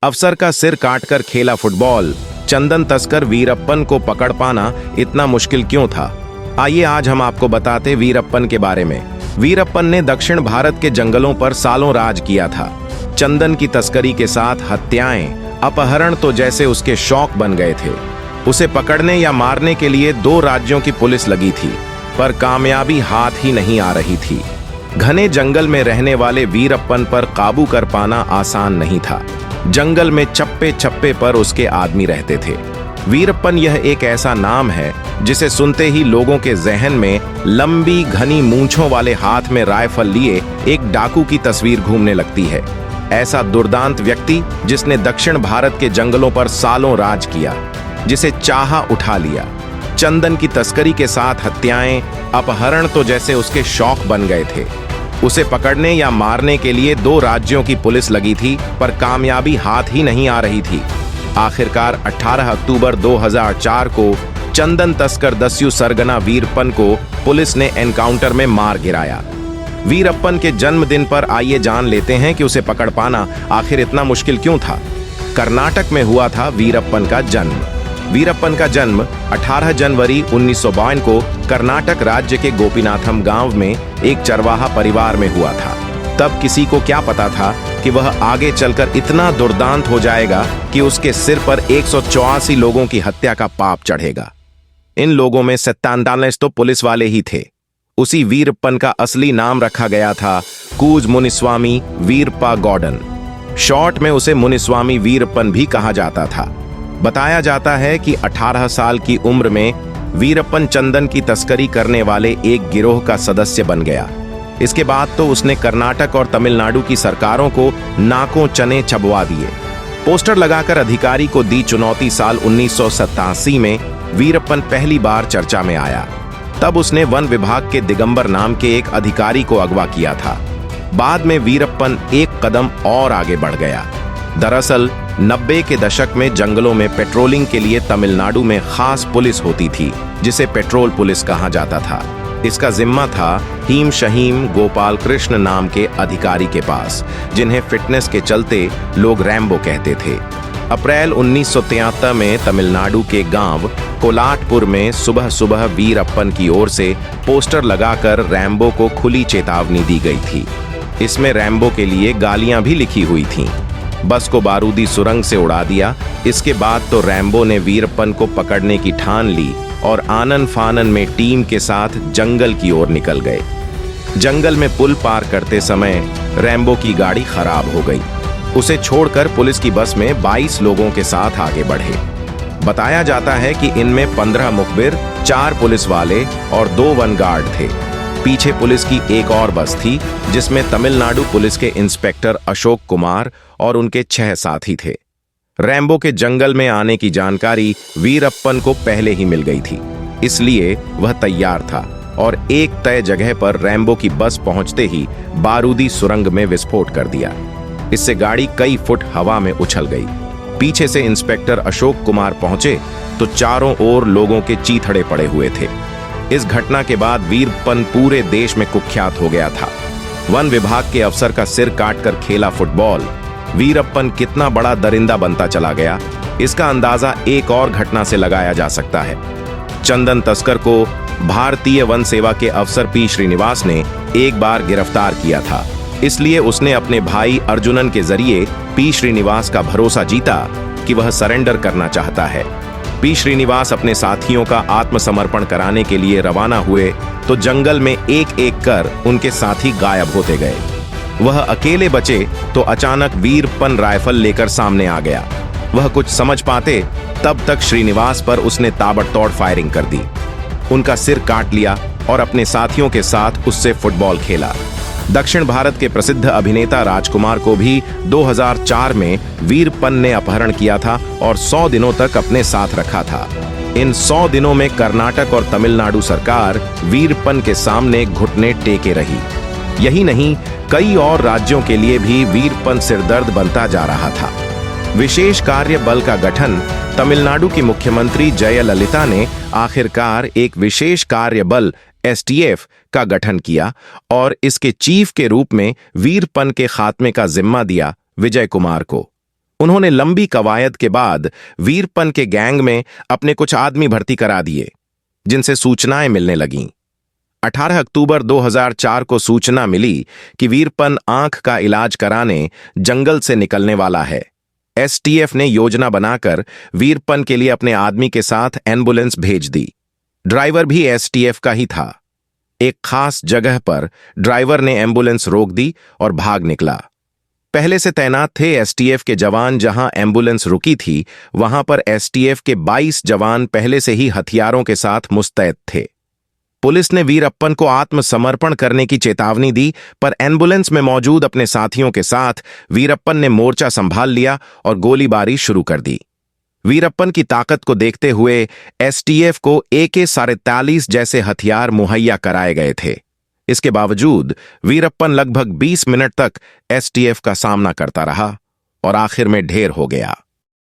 अफसर का सिर काटकर खेला फुटबॉल, चंदन तस्कर वीरप्पन को पकड़ पाना इतना मुश्किल क्यों था? आइए आज हम आपको बताते वीरप्पन के बारे में। वीरप्पन ने दक्षिण भारत के जंगलों पर सालों राज किया था। चंदन की तस्करी के साथ हत्याएं, अपहरण तो जैसे उसके शौक बन गए थे। उसे पकड़ने या मारने के लिए 2 राज्यों की पुलिस लगी थी, पर कामयाबी हाथ ही नहीं आ रही थी। घने जंगल में रहने वाले वीरप्पन पर काबू कर पाना आसान नहीं था। जंगल में चप्पे चप्पे पर उसके आदमी रहते थे। वीरप्पन यह एक ऐसा नाम है जिसे सुनते ही लोगों के जहन में लंबी घनी मूंछों वाले हाथ में राइफल लिए एक डाकू की तस्वीर घूमने लगती है। ऐसा दुर्दांत व्यक्ति जिसने दक्षिण भारत के जंगलों पर सालों राज किया, जिसे चाहा उठा लिया। चंदन की तस्करी के साथ हत्याएं, अपहरण तो जैसे उसके शौक बन गए थे। उसे पकड़ने या मारने के लिए 2 राज्यों की पुलिस लगी थी, पर कामयाबी हाथ ही नहीं आ रही थी। आखिरकार 18 अक्टूबर 2004 को चंदन तस्कर दस्यु सरगना वीरप्पन को पुलिस ने एनकाउंटर में मार गिराया। वीरप्पन के जन्मदिन पर आइए जान लेते हैं कि उसे पकड़ पाना आखिर इतना मुश्किल क्यों था। कर्नाटक में हुआ था वीरप्पन का जन्म। वीरप्पन का जन्म 18 जनवरी 1952 को कर्नाटक राज्य के गोपीनाथम गांव में एक चरवाहा परिवार में हुआ था। तब किसी को क्या पता था कि वह आगे चलकर इतना दुर्दांत हो जाएगा कि उसके सिर पर 184 लोगों की हत्या का पाप चढ़ेगा। इन लोगों में 97 तो पुलिस वाले ही थे। उसी वीरप्पन का असली नाम रखा गया था कूज मुनिस्वामी वीरप्पा गौडन। शॉर्ट में उसे मुनिस्वामी वीरप्पन भी कहा जाता था। बताया जाता है कि 18 साल की उम्र में वीरप्पन चंदन की तस्करी करने वाले एक गिरोह का सदस्य बन गया। इसके बाद तो उसने कर्नाटक और तमिलनाडु की सरकारों को नाकों चने चबवा दिए। पोस्टर लगाकर अधिकारी को दी चुनौती साल 1987 में वीरप्पन पहली बार चर्चा में आया। तब उसने वन विभाग के दिगंबर नाम के एक अधिकारी को अगवा किया था। बाद में वीरप्पन एक कदम और आगे बढ़ गया। दरअसल 90 के दशक में जंगलों में पेट्रोलिंग के लिए तमिलनाडु में खास पुलिस होती थी, जिसे पेट्रोल पुलिस कहा जाता था। इसका जिम्मा था हीम शहीम गोपाल कृष्ण नाम के अधिकारी के पास, जिन्हें फिटनेस के चलते लोग रैम्बो कहते थे। अप्रैल 1973 में तमिलनाडु के गांव कोलाटपुर में सुबह सुबह वीरप्पन की ओर से पोस्टर लगाकर रैम्बो को खुली चेतावनी दी गई थी। इसमें रैम्बो के लिए गालियां भी लिखी हुई थीं। बस को बारूदी सुरंग से उड़ा दिया। इसके बाद तो रैम्बो ने वीरप्पन को पकड़ने की ठान ली और आनन फानन में टीम के साथ जंगल की ओर निकल गए। जंगल में पुल पार करते समय रैम्बो की गाड़ी खराब हो गई। उसे छोड़कर पुलिस की बस में 22 लोगों के साथ आगे बढ़े। बताया जाता है कि इनमें 15 मुखबिर, 4 पुलिस वाले और 2 वन गार्ड थे। पीछे पुलिस की एक और बस थी, जिसमें तमिलनाडु पुलिस के इंस्पेक्टर अशोक कुमार और उनके 6 साथी थे। रैम्बो के जंगल में आने की जानकारी वीरप्पन को पहले ही मिल गई थी, इसलिए वह तैयार था और एक तय जगह पर रैम्बो की बस पहुंचते ही बारूदी सुरंग में विस्फोट कर दिया। इससे गाड़ी कई फुट हवा में उछल गई। पीछे से इंस्पेक्टर अशोक कुमार पहुंचे तो चारों ओर लोगों के चीथड़े पड़े हुए थे। इस घटना के बाद वीरप्पन पूरे देश में कुख्यात हो गया था। वन विभाग के अफसर का सिर काटकर खेला फुटबॉल। वीरप्पन कितना बड़ा दरिंदा बनता चला गया, इसका अंदाजा एक और घटना से लगाया जा सकता है। चंदन तस्कर को भारतीय वन सेवा के अफसर पी श्रीनिवास ने एक बार गिरफ्तार किया था। इसलिए उसने अपने भाई अर्जुनन के जरिए पी श्रीनिवास का भरोसा जीता कि वह सरेंडर करना चाहता है। पी श्रीनिवास अपने साथियों का आत्मसमर्पण कराने के लिए रवाना हुए तो जंगल में एक एक कर उनके साथी गायब होते गए। वह अकेले बचे तो अचानक वीरप्पन राइफल लेकर सामने आ गया। वह कुछ समझ पाते तब तक श्रीनिवास पर उसने ताबड़तोड़ फायरिंग कर दी। उनका सिर काट लिया और अपने साथियों के साथ उससे फुटबॉल खेला। दक्षिण भारत के प्रसिद्ध अभिनेता राजकुमार को भी 2004 में वीरप्पन ने अपहरण किया था और 100 दिनों तक अपने साथ रखा था। इन 100 दिनों में कर्नाटक और तमिलनाडु सरकार वीरप्पन के सामने घुटने टेके रही। यही नहीं, कई और राज्यों के लिए भी वीरप्पन सिरदर्द बनता जा रहा था। विशेष कार्य बल का गठन तमिलनाडु की मुख्यमंत्री जयललिता ने आखिरकार एक विशेष कार्य बल STF का गठन किया और इसके चीफ के रूप में वीरप्पन के खात्मे का जिम्मा दिया विजय कुमार को। उन्होंने लंबी कवायद के बाद वीरप्पन के गैंग में अपने कुछ आदमी भर्ती करा दिए, जिनसे सूचनाएं मिलने लगीं। 18 अक्टूबर 2004 को सूचना मिली कि वीरप्पन आंख का इलाज कराने जंगल से निकलने वाला है। एसटीएफ ने योजना बनाकर वीरप्पन के लिए अपने आदमी के साथ एम्बुलेंस भेज दी। ड्राइवर भी एसटीएफ का ही था। एक खास जगह पर ड्राइवर ने एम्बुलेंस रोक दी और भाग निकला। पहले से तैनात थे एसटीएफ के जवान। जहां एम्बुलेंस रुकी थी, वहां पर एसटीएफ के 22 जवान पहले से ही हथियारों के साथ मुस्तैद थे। पुलिस ने वीरप्पन को आत्मसमर्पण करने की चेतावनी दी, पर एम्बुलेंस में मौजूद अपने साथियों के साथ वीरप्पन ने मोर्चा संभाल लिया और गोलीबारी शुरू कर दी। वीरप्पन की ताकत को देखते हुए एसटीएफ को AK-47 जैसे हथियार मुहैया कराए गए थे। इसके बावजूद वीरप्पन लगभग 20 मिनट तक एसटीएफ का सामना करता रहा और आखिर में ढेर हो गया।